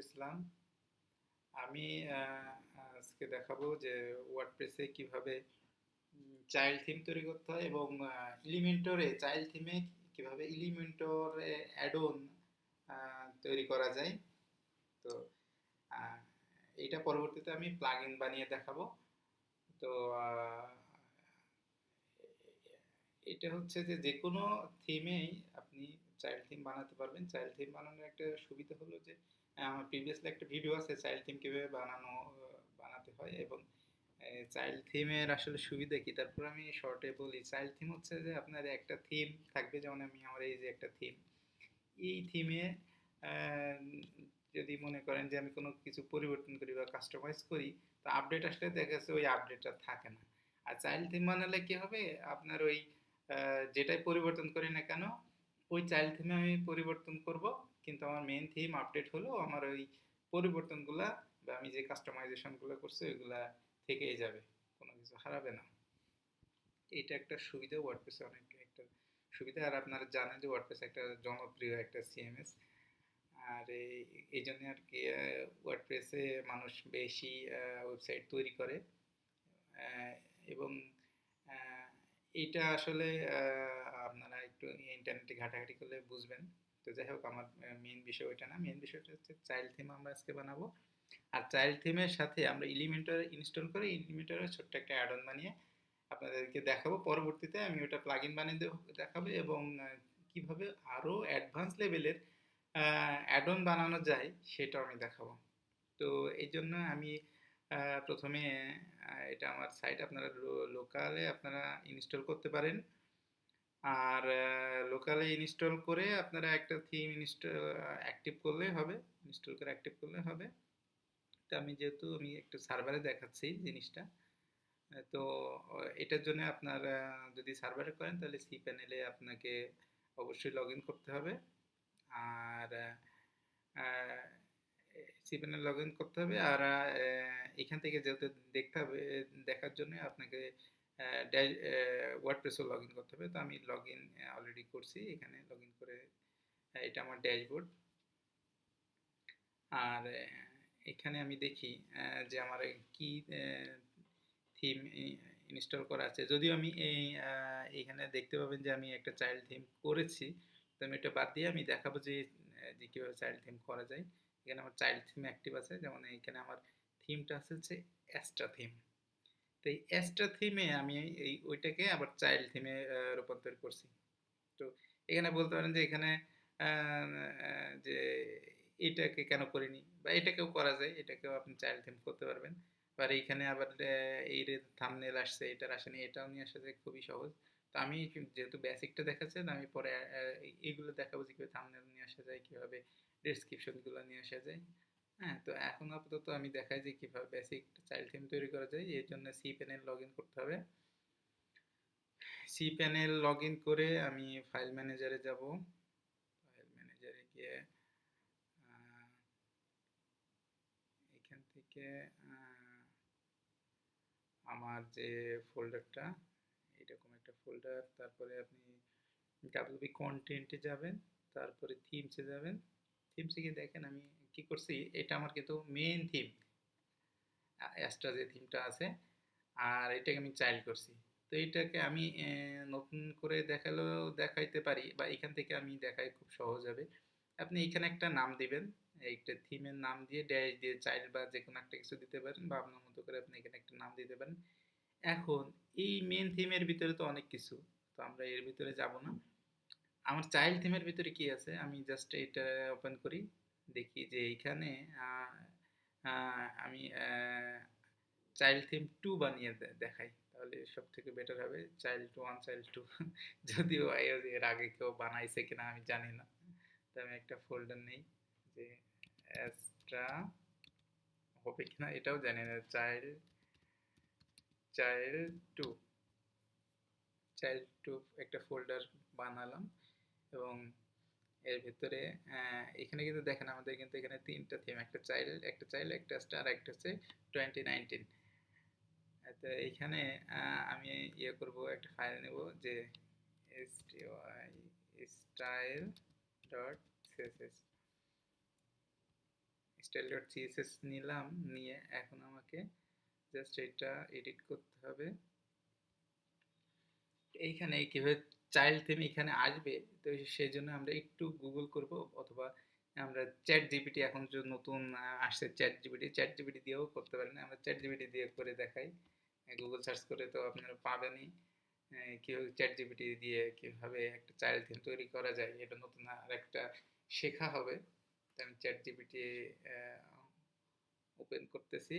ইসলাম। আমি আজকে দেখাবো যে ওয়ার্ডপ্রেসে কিভাবে চাইল্ড থিম তৈরি করতে হয় এবং এলিমেন্টরে চাইল্ড থিমে কিভাবে এলিমেন্টরে অ্যাডন তৈরি করা যায়। তো এটা পরবর্তীতে আমি প্লাগইন বানিয়ে দেখাবো। তো এটা হচ্ছে যে কোনো থিমেই আপনি চাইল্ড থিম বানাতে পারবেন। চাইল্ড থিম বানানোর একটা সুবিধা হলো যে আমার প্রিভিয়াসলি একটা ভিডিও আছে চাইল্ড থিম কীভাবে বানাতে হয় এবং চাইল্ড থিমের আসলে সুবিধা কি, তারপর আমি শর্টে বলি। চাইল্ড থিম হচ্ছে যে আপনার একটা থিম থাকবে, যেমন আমার এই যে একটা থিম, এই থিমে যদি মনে করেন যে আমি কোনো কিছু পরিবর্তন করি বা কাস্টমাইজ করি, তো আপডেট আসলে দেখা যাচ্ছে ওই আপডেটটা থাকে না। আর চাইল্ড থিম বানালে কি হবে, আপনার ওই যেটাই পরিবর্তন করি না কেন ওই চাইল্ড থিমে আমি পরিবর্তন করব, কিন্তু আমার মেইন থিম আপডেট হলেও আমার ওই পরিবর্তনগুলা বা আমি যে কাস্টমাইজেশনগুলো করছি ওইগুলা থেকেই যাবে, কোনো কিছু হারাবে না। এটা একটা সুবিধা, ওয়ার্ডপ্রেসে অনেক একটা সুবিধা। আর আপনারা জানেন যে ওয়ার্ডপ্রেস একটা জনপ্রিয় একটা সিএমএস। আর এই জন্য আর কি ওয়ার্ডপ্রেসে মানুষ বেশি ওয়েবসাইট তৈরি করে এবং এটা আসলে আপনারা একটু ইন্টারনেটে ঘাটাঘাটি করলে বুঝবেন। তো যাই হোক, আমার মেইন বিষয় ওইটা না, মেইন বিষয়টা হচ্ছে চাইল্ড থিম আমরা আজকে বানাবো। আর চাইল্ড থিমের সাথে আমরা এলিমেন্টর ইনস্টল করে এলিমেন্টরের ছোট্ট একটা অ্যাডন বানিয়ে আপনাদেরকে দেখাবো। পরবর্তীতে আমি ওটা প্লাগইন বানিয়ে দেখাবো এবং কিভাবে আরও অ্যাডভান্স লেভেলের অ্যাডন বানানো যায় সেটাও আমি দেখাবো। তো এই জন্য আমি প্রথমে এটা আমার সাইট, আপনারা লোকালে আপনারা ইনস্টল করতে পারেন। আর লোকালে ইনস্টল করে আপনারা একটা থিম অ্যাক্টিভ করলে হবে, ইনস্টল করে অ্যাক্টিভ করলে হবে। তো আমি যেহেতু আমি একটু সার্ভারে দেখাচ্ছি জিনিসটা, তো এটার জন্য আপনার যদি সার্ভারে করেন তাহলে সি প্যানেলে আপনাকে অবশ্যই লগ ইন করতে হবে। আর সি প্যানেল লগ ইন করতে হবে। আর এখান থেকে যেহেতু দেখতে হবে, দেখার জন্য আপনাকে ওয়ার্ডপ্রেসও লগ ইন করতে হবে। তো আমি লগ ইন অলরেডি করছি, এখানে লগ ইন করে এটা আমার ড্যাশবোর্ড। আর এখানে আমি দেখি যে আমার কি থিম ইনস্টল করা আছে। যদিও আমি এইখানে দেখতে পাবেন যে আমি একটা চাইল্ড থিম করেছি, তো আমি এটা বাদ দিয়ে আমি দেখাবো যে কীভাবে চাইল্ড থিম করা যায়। এখানে আমার চাইল্ড থিম অ্যাক্টিভ আছে, যেমন এখানে আমার থিমটা আছে হচ্ছে অ্যাস্ট্রা থিম। তো এই অ্যাস্ট্রা থিমে আমি ওইটাকে আবার চাইল্ড থিমে রূপান্তর করছি। তো এখানে বলতে পারেন যে এখানে যে এটাকে কেন করিনি, বা এটাকেও করা যায়, এটাকেও আপনি চাইল্ড থিম করতে পারবেন। আর এইখানে আবার এই থাম্বনেল আসছে, এটার আসেনি, এটাও নিয়ে আসা যায় খুবই সহজ। তো আমি যেহেতু বেসিকটা দেখাচ্ছেন, আমি পরে এইগুলো দেখাবো যে কীভাবে থাম্বনেল নিয়ে আসা যায়, কীভাবে ডেসক্রিপশনগুলো নিয়ে আসা যায়। হ্যাঁ, তো এখন আপাতত আমি দেখাই যে কীভাবে বেসিক চাইল্ড থিম তৈরি করা যায়। এর জন্য সি প্যানেল লগ ইন করতে হবে। সি প্যানেল লগ ইন করে আমি ফাইল ম্যানেজারে যাব। ফাইল ম্যানেজারে গিয়ে এখান থেকে আমার যে ফোল্ডারটা, এরকম একটা ফোল্ডার, তারপরে আপনি ডাব্লিউপি কন্টেন্টে যাবেন, তারপরে থিমসে যাবেন। থিমসে গিয়ে দেখেন আমি কি করছি, এটা আমার কিন্তু মেইন থিম, অ্যাস্ট্রা যে থিমটা আছে, আর এটাকে আমি চাইল্ড করছি। তো এইটাকে আমি নতুন করে দেখাইতে পারি, বা এখান থেকে আমি দেখাই খুব সহজ হবে। আপনি এখানে একটা নাম দিবেন, একটা থিমের নাম দিয়ে ড্যাশ দিয়ে চাইল্ড বা যে কোনো একটা কিছু দিতে পারেন, বা আপনার মতো করে আপনি এখানে একটা নাম দিতে পারেন। এখন এই মেন থিমের ভিতরে তো অনেক কিছু, তো আমরা এর ভিতরে যাব না। আমার চাইল্ড থিমের ভিতরে কি আছে, আমি জাস্ট এটা ওপেন করি, দেখি যে এইখানে আমি চাইল্ড থিম 2 বানিয়ে দেখাই, তাহলে সব থেকে বেটার হবে। চাইল্ড 1 চাইল্ড 2 যদিও এর আগে কেউ বানাইছে কিনা আমি জানি না। তো আমি একটা ফোল্ডার নেই, যে এক্সট্রা হবে কিনা এটাও জানি না। চাইল্ড 2 একটা ফোল্ডার বানালাম এবং এর ভিতরে এখানে কিন্তু দেখেন আমাদের কিন্তু এখানে তিনটা থিম, একটা চাইল্ড, একটা স্টার, একটা হচ্ছে 2019। তো এইখানে আমি ইয়ে করব, একটা ফাইল নেব যে style.css style.css নিলাম, নিয়ে এখন আমাকে জাস্ট এটা এডিট করতে হবে। এইখানে কিভাবে চাইল্ড থিম এখানে আসবে, তো সেই জন্য আমরা একটু গুগল করব, অথবা আমরা চ্যাট জিপিটি, এখন যে নতুন আসছে চ্যাট জিপিটি দিয়েও করতে পারেন। আমরা চ্যাট জিপিটি দিয়ে করে দেখাই। গুগল সার্চ করে তো আপনারা পাবেনই কীভাবে চ্যাট জিপিটি দিয়ে কীভাবে একটা চাইল্ড থিম তৈরি করা যায়। এটা নতুন আর একটা শেখা হবে। তো আমি চ্যাট জিপিটি ওপেন করতেছি।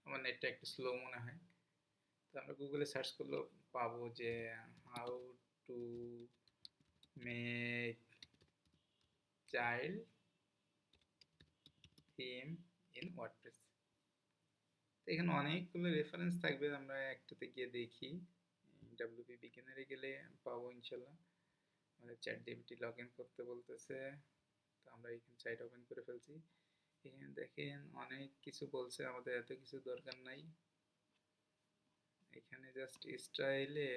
আমার নেটটা একটু স্লো মনে হয়। তো আমরা গুগলে সার্চ করলেও পাবো যে how to make child theme in WordPress. এখানে অনেকগুলো রেফারেন্স থাকবে, আমরা একটাতে গিয়ে দেখি। ডাব্লিউপি বিগিনারে গেলে পাবো ইনশাল্লাহ। আমাদের চ্যাট জিপিটি লগ ইন করতে বলতেছে, তো আমরা এখানে সাইট ওপেন করে ফেলছি। এখানে দেখেন অনেক কিছু বলছে, আমাদের এত কিছু দরকার নাই। এখানে জাস্ট স্টাইলে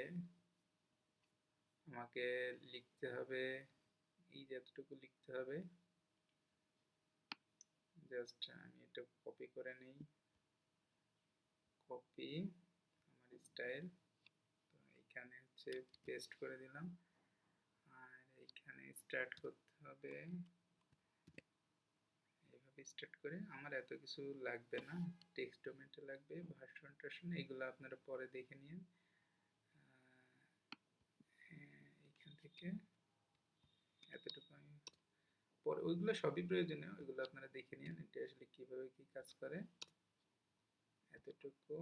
আমাকে লিখতে হবে, এই যতটুকু লিখতে হবে। জাস্ট আমি এটা কপি করে নিই, কপি আমার স্টাইল, তো এইখানে হচ্ছে পেস্ট করে দিলাম। আর এইখানে স্টার্ট করতে হবে, এইভাবে স্টার্ট করে। আমার এত কিছু লাগবে না, টেক্সট ডকুমেন্টে লাগবে, ভার্সন টার্সন এগুলো আপনারা পরে দেখে নিন। এইখান থেকে এতটুকু আমি পরে, ওইগুলো সবই প্রয়োজনীয়, ওইগুলো আপনারা দেখে নিন এটা আসলে কিভাবে কি কাজ করে। এতটুকু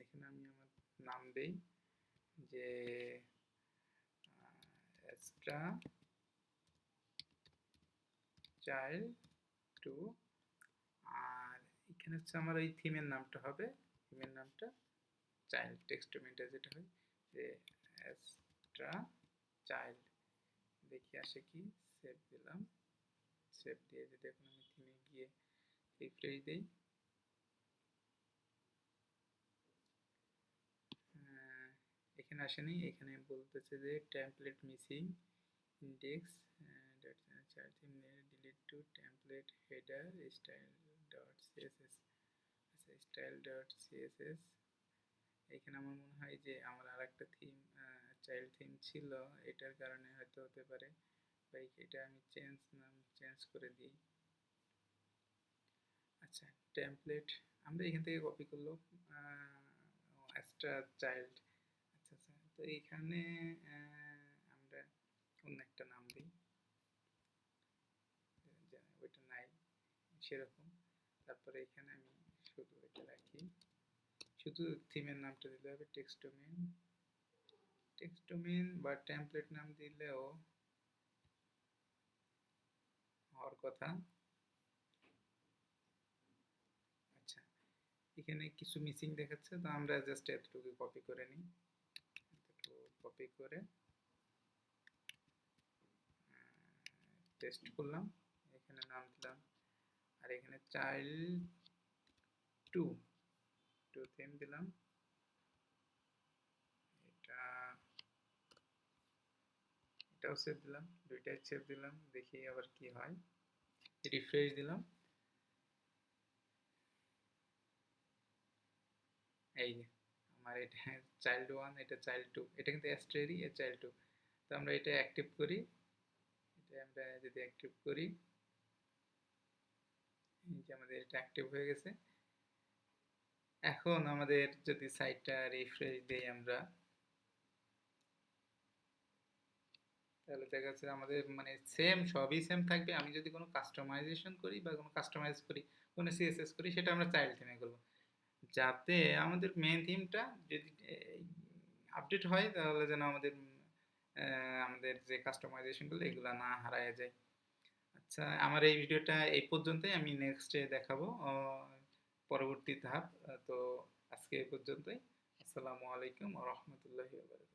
এখানে আমি আমার নাম দেই যে এক্সট্রা চাইল্ড টু, আর এখানে হচ্ছে আমার ওই থিমের নামটা হবে, থিমের নামটা চাইল্ড, টেক্সট ডকুমেন্টে যেটা হয় যে এক্সট্রা চাইল্ড। দেখি আসে কি, সেভ দিলাম। সেভ দিয়ে যদি এখন আমি থিমে গিয়ে রিফ্রেশ দেই, এখানে আসেনি। এখানে বলতেছে যে template missing index child theme delete to template header style.css। আচ্ছা, style.css এখানে আমার মনে হয় যে আমার আরেকটা থিম চাইল্ড থিম ছিল, এটার কারণে হয়তো হতে পারে, বা এটা আমি চেঞ্জ করে দিই। আচ্ছা, টেমপ্লেট আমরা এখান থেকে কপি করলো, এক্সট্রা চাইল্ড। আচ্ছা আচ্ছা, তো এইখানে আমরা অন্য একটা নাম দিই, ওইটা নাই সেরকম। তারপরে এখানে আমি শুধু এটা রাখি, শুধু থিমের নামটা দিলে হবে টেক্সট ডোমেইন বা টেমপ্লেট নাম দিলেও হওয়ার কথা। আচ্ছা, এখানে কিছু মিসিং দেখাচ্ছে, তো আমরা জাস্ট এতটুকু কপি করে নিই, কপি করে পেস্ট করলাম, এখানে নাম দিলাম, আর এখানে চাইল্ড টু থিম দিলাম। এটাও সেভ দিলাম, দুইটাই সেভ দিলাম। দেখি আবার কি হয়, রিফ্রেশ দিলাম। এই যে আমার এটা চাইল্ড 1, এটা চাইল্ড 2, এটা কিন্তু অ্যাস্ট্রেরি, এ চাইল্ড 2। তো আমরা এটা অ্যাক্টিভ করি, এটা আমরা যদি অ্যাক্টিভ করি, এই যে আমাদের এটা অ্যাক্টিভ হয়ে গেছে। এখন আমাদের যদি সাইটটা রিফ্রেশ দেই আমরা, তাহলে দেখা যাচ্ছে আমাদের মানে সেম, সবই সেম থাকবে। আমি যদি কোনো কাস্টমাইজেশন করি বা কোনো কাস্টমাইজ করি, কোনো সিএসএস করি, সেটা আমরা চাইল্ড থিমে করবো, যাতে আমাদের মেন থিমটা যদি আপডেট হয়, তাহলে যেন আমাদের যে কাস্টমাইজেশনগুলো এগুলো না হারায় যায়। আচ্ছা, আমার এই ভিডিওটা এই পর্যন্তই, আমি নেক্সটে দেখাবো পরবর্তী ধাপ। তো আজকে এই পর্যন্তই। আসসালামু আলাইকুম ওয়া রাহমাতুল্লাহি ওয়া বারাকাতুহু।